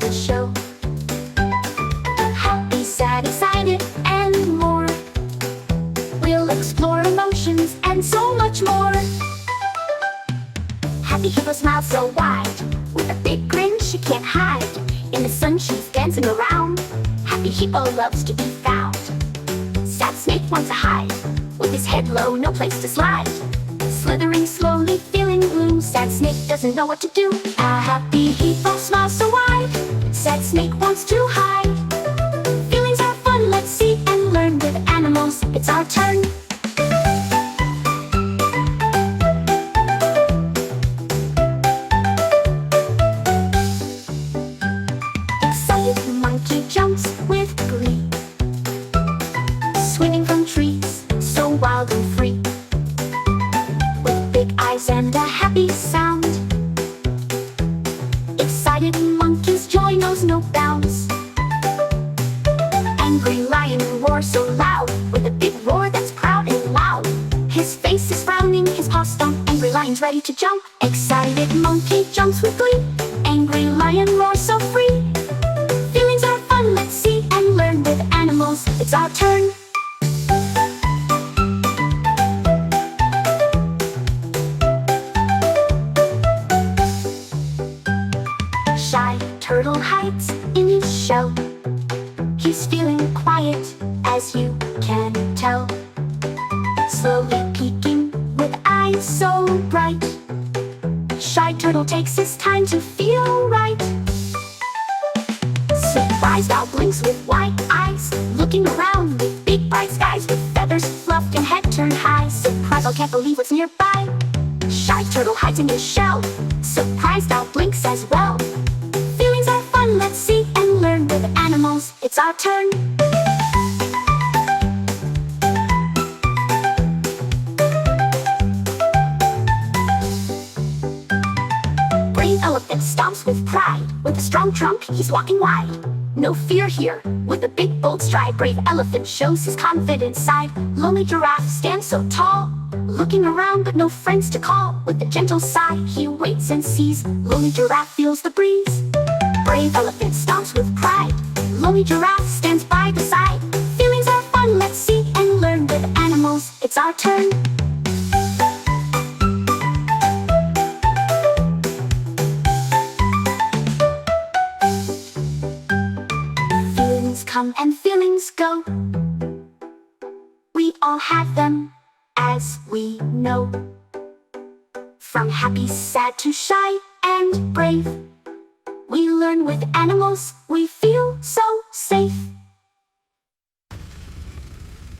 to show. Happy, sad, excited, and more. We'll explore emotions and so much more. Happy hippo smiles so wide, with a big grin she can't hide. In the sun she's dancing around. Happy hippo loves to be found. Sad snake wants to hide, with his head low, no place to slide. Slithering slowly, feeling blue. Sad snake doesn't know what to do. A happy hippo smiles so wide. Sad snake wants to hide. Feelings are fun, let's see and learn with animals. It's our turn. Excited monkey jumps with glee, swinging from trees, so wild and free. With big eyes and a happy sound, excited monkey's joy knows no bounds. Angry lion roars so loud, with a big roar that's proud and loud. His face is frowning, his paws stomp. Angry lion's ready to jump. Excited monkey jumps with glee. Angry lion roars so free. Feelings are fun, let's see and learn with animals. It's our turn. Shy turtle hides in his shell. He's feeling quiet, as you can tell. Slowly peeking with eyes so bright. Shy turtle takes his time to feel right. Surprised owl blinks with white eyes, looking around with big bright skies, with feathers fluffed and head turned high. Surprised owl can't believe what's nearby. Shy turtle hides in his shell. Surprised owl blinks as well. Feelings are fun, let's see and learn with animals. It's our turn. Brave elephant stomps with pride. With a strong trunk, he's walking wide. No fear here, with a big bold stride. Brave elephant shows his confident side. Lonely giraffe stands so tall, looking around but no friends to call. With a gentle sigh, he waits and sees. Lonely giraffe feels the breeze. Brave elephant stomps with pride. Lonely giraffe stands by the side. Feelings are fun, let's see and learn with animals. It's our turn. Feelings come and feelings go. We all have them, as we know. From happy, sad to shy and brave, we learn with animals, we feel so safe.